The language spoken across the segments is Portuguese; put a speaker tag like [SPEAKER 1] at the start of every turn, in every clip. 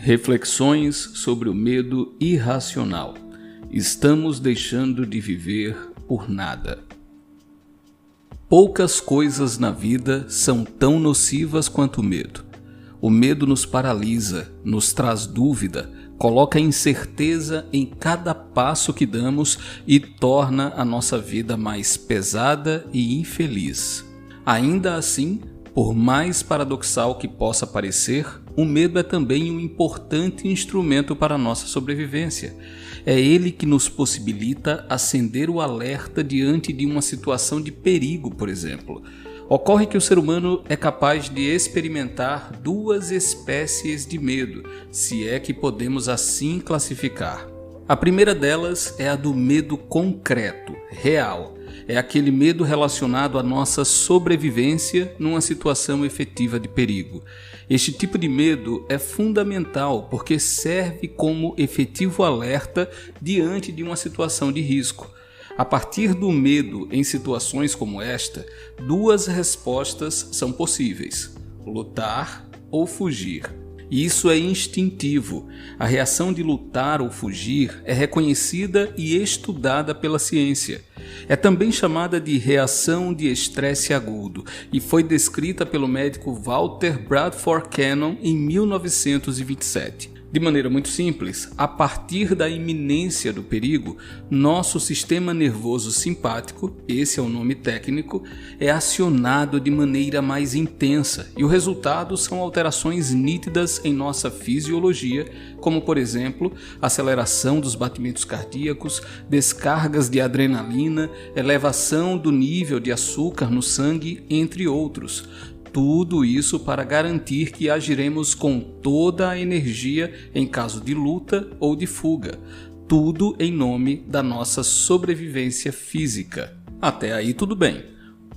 [SPEAKER 1] Reflexões sobre o medo irracional. Estamos deixando de viver por nada. Poucas coisas na vida são tão nocivas quanto o medo. O medo nos paralisa, nos traz dúvida, coloca incerteza em cada passo que damos e torna a nossa vida mais pesada e infeliz. Ainda assim, por mais paradoxal que possa parecer, o medo é também um importante instrumento para a nossa sobrevivência. É ele que nos possibilita acender o alerta diante de uma situação de perigo, por exemplo. Ocorre que o ser humano é capaz de experimentar duas espécies de medo, se é que podemos assim classificar. A primeira delas é a do medo concreto, real. É aquele medo relacionado à nossa sobrevivência numa situação efetiva de perigo. Este tipo de medo é fundamental porque serve como efetivo alerta diante de uma situação de risco. A partir do medo em situações como esta, duas respostas são possíveis: lutar ou fugir. E isso é instintivo. A reação de lutar ou fugir é reconhecida e estudada pela ciência. É também chamada de reação de estresse agudo e foi descrita pelo médico Walter Bradford Cannon em 1927. De maneira muito simples, a partir da iminência do perigo, nosso sistema nervoso simpático, esse é o nome técnico, é acionado de maneira mais intensa e o resultado são alterações nítidas em nossa fisiologia, como por exemplo, aceleração dos batimentos cardíacos, descargas de adrenalina, elevação do nível de açúcar no sangue, entre outros. Tudo isso para garantir que agiremos com toda a energia em caso de luta ou de fuga. Tudo em nome da nossa sobrevivência física. Até aí tudo bem.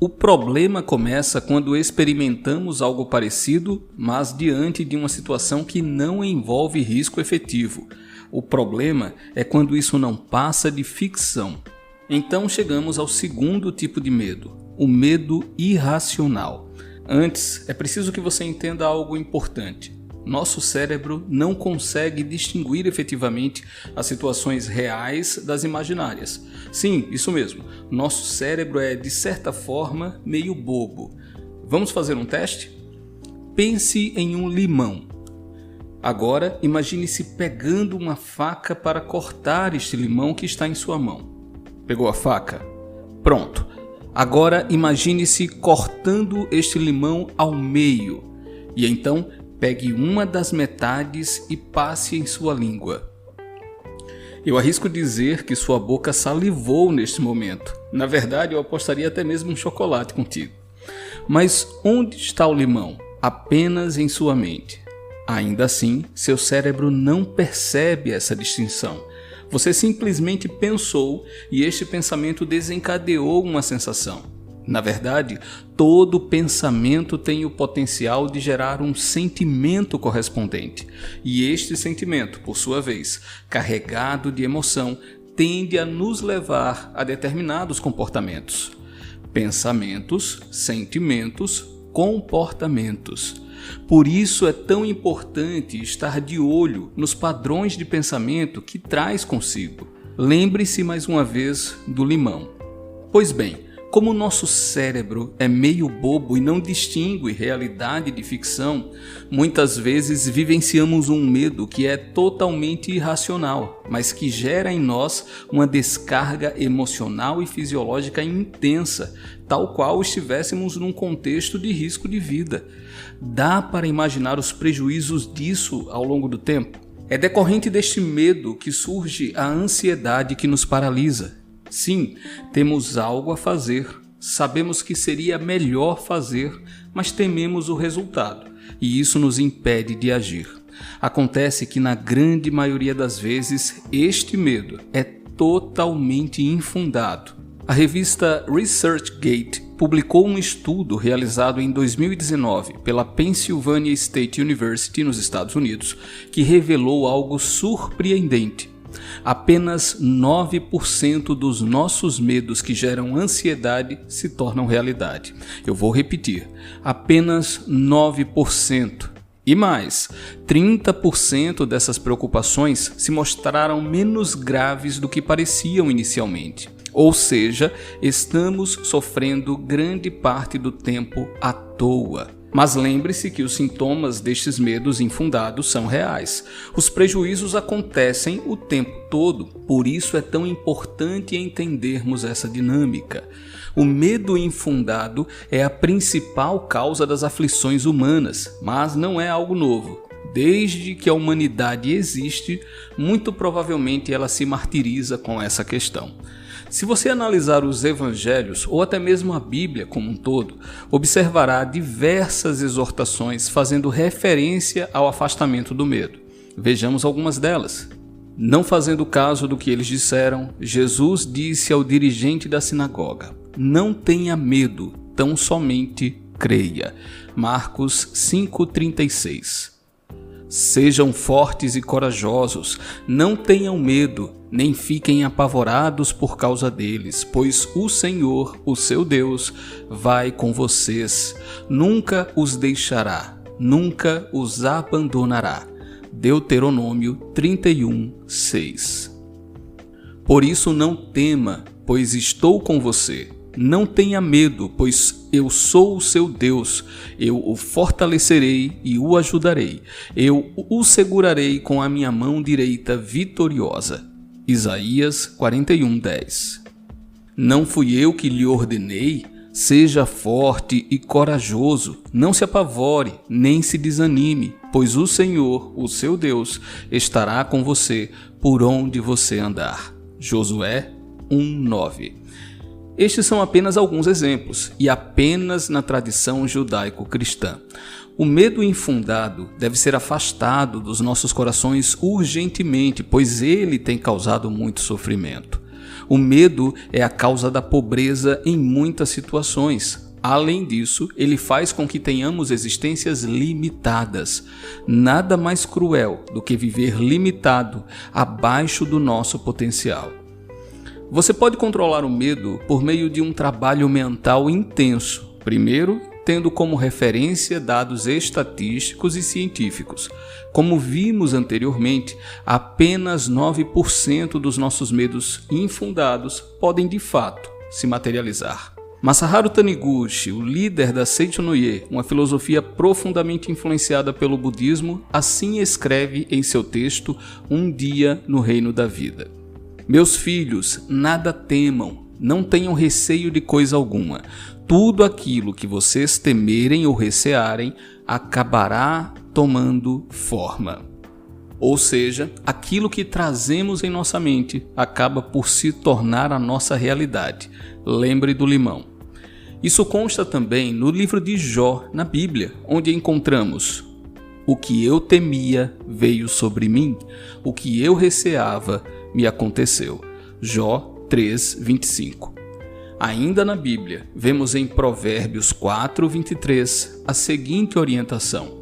[SPEAKER 1] O problema começa quando experimentamos algo parecido, mas diante de uma situação que não envolve risco efetivo. O problema é quando isso não passa de ficção. Então chegamos ao segundo tipo de medo, o medo irracional. Antes, é preciso que você entenda algo importante. Nosso cérebro não consegue distinguir efetivamente as situações reais das imaginárias. Sim, isso mesmo. Nosso cérebro é, de certa forma, meio bobo. Vamos fazer um teste? Pense em um limão. Agora, imagine-se pegando uma faca para cortar este limão que está em sua mão. Pegou a faca? Pronto. Agora imagine-se cortando este limão ao meio e então pegue uma das metades e passe em sua língua. Eu arrisco dizer que sua boca salivou neste momento. Na verdade, eu apostaria até mesmo um chocolate contigo. Mas onde está o limão? Apenas em sua mente. Ainda assim, seu cérebro não percebe essa distinção. Você simplesmente pensou e este pensamento desencadeou uma sensação. Na verdade, todo pensamento tem o potencial de gerar um sentimento correspondente. E este sentimento, por sua vez, carregado de emoção, tende a nos levar a determinados comportamentos. Pensamentos, sentimentos, comportamentos. Por isso é tão importante estar de olho nos padrões de pensamento que traz consigo. Lembre-se mais uma vez do limão. Pois bem, como o nosso cérebro é meio bobo e não distingue realidade de ficção, muitas vezes vivenciamos um medo que é totalmente irracional, mas que gera em nós uma descarga emocional e fisiológica intensa, tal qual estivéssemos num contexto de risco de vida. Dá para imaginar os prejuízos disso ao longo do tempo? É decorrente deste medo que surge a ansiedade que nos paralisa. Sim, temos algo a fazer, sabemos que seria melhor fazer, mas tememos o resultado, e isso nos impede de agir. Acontece que na grande maioria das vezes este medo é totalmente infundado. A revista ResearchGate publicou um estudo realizado em 2019 pela Pennsylvania State University nos Estados Unidos que revelou algo surpreendente. Apenas 9% dos nossos medos que geram ansiedade se tornam realidade. Eu vou repetir, apenas 9%. E mais, 30% dessas preocupações se mostraram menos graves do que pareciam inicialmente. Ou seja, estamos sofrendo grande parte do tempo à toa. Mas lembre-se que os sintomas destes medos infundados são reais. Os prejuízos acontecem o tempo todo, por isso é tão importante entendermos essa dinâmica. O medo infundado é a principal causa das aflições humanas, mas não é algo novo. Desde que a humanidade existe, muito provavelmente ela se martiriza com essa questão. Se você analisar os evangelhos, ou até mesmo a Bíblia como um todo, observará diversas exortações fazendo referência ao afastamento do medo. Vejamos algumas delas. Não fazendo caso do que eles disseram, Jesus disse ao dirigente da sinagoga: "Não tenha medo, tão somente creia." Marcos 5,36. Sejam fortes e corajosos, não tenham medo, nem fiquem apavorados por causa deles, pois o Senhor, o seu Deus, vai com vocês, nunca os deixará, nunca os abandonará. Deuteronômio 31:6. Por isso não tema, pois estou com você. Não tenha medo, pois eu sou o seu Deus. Eu o fortalecerei e o ajudarei. Eu o segurarei com a minha mão direita vitoriosa. Isaías 41:10. Não fui eu que lhe ordenei? Seja forte e corajoso. Não se apavore, nem se desanime, pois o Senhor, o seu Deus, estará com você por onde você andar. Josué 1:9. Estes são apenas alguns exemplos, e apenas na tradição judaico-cristã. O medo infundado deve ser afastado dos nossos corações urgentemente, pois ele tem causado muito sofrimento. O medo é a causa da pobreza em muitas situações. Além disso, ele faz com que tenhamos existências limitadas. Nada mais cruel do que viver limitado, abaixo do nosso potencial. Você pode controlar o medo por meio de um trabalho mental intenso. Primeiro, tendo como referência dados estatísticos e científicos. Como vimos anteriormente, apenas 9% dos nossos medos infundados podem de fato se materializar. Masaharu Taniguchi, o líder da Seichonoye, uma filosofia profundamente influenciada pelo budismo, assim escreve em seu texto Um Dia no Reino da Vida. Meus filhos, nada temam, não tenham receio de coisa alguma. Tudo aquilo que vocês temerem ou recearem acabará tomando forma. Ou seja, aquilo que trazemos em nossa mente acaba por se tornar a nossa realidade. Lembre do limão. Isso consta também no livro de Jó, na Bíblia, onde encontramos: o que eu temia veio sobre mim, o que eu receava me aconteceu. Jó 3:25. Ainda na Bíblia, vemos em Provérbios 4:23 a seguinte orientação: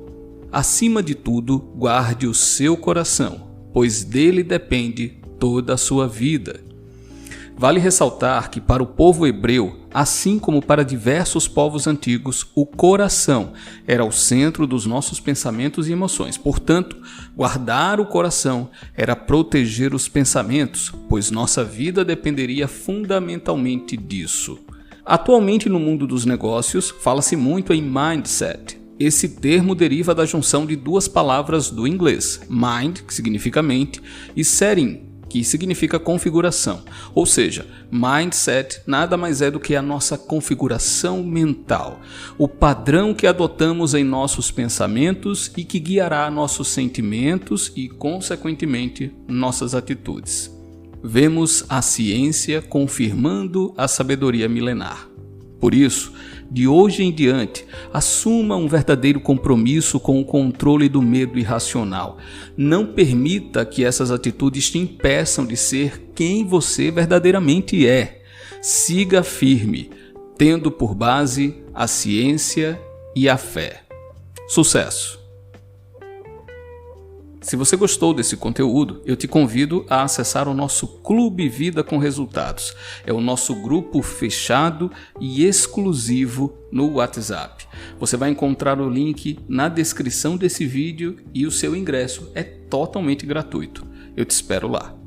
[SPEAKER 1] acima de tudo, guarde o seu coração, pois dele depende toda a sua vida. Vale ressaltar que para o povo hebreu, assim como para diversos povos antigos, o coração era o centro dos nossos pensamentos e emoções. Portanto, guardar o coração era proteger os pensamentos, pois nossa vida dependeria fundamentalmente disso. Atualmente no mundo dos negócios, fala-se muito em mindset. Esse termo deriva da junção de duas palavras do inglês, mind, que significa mente, e setting, que significa configuração. Ou seja, mindset nada mais é do que a nossa configuração mental, o padrão que adotamos em nossos pensamentos e que guiará nossos sentimentos e, consequentemente, nossas atitudes. Vemos a ciência confirmando a sabedoria milenar. Por isso, de hoje em diante, assuma um verdadeiro compromisso com o controle do medo irracional. Não permita que essas atitudes te impeçam de ser quem você verdadeiramente é. Siga firme, tendo por base a ciência e a fé. Sucesso! Se você gostou desse conteúdo, eu te convido a acessar o nosso Clube Vida com Resultados. É o nosso grupo fechado e exclusivo no WhatsApp. Você vai encontrar o link na descrição desse vídeo e o seu ingresso é totalmente gratuito. Eu te espero lá.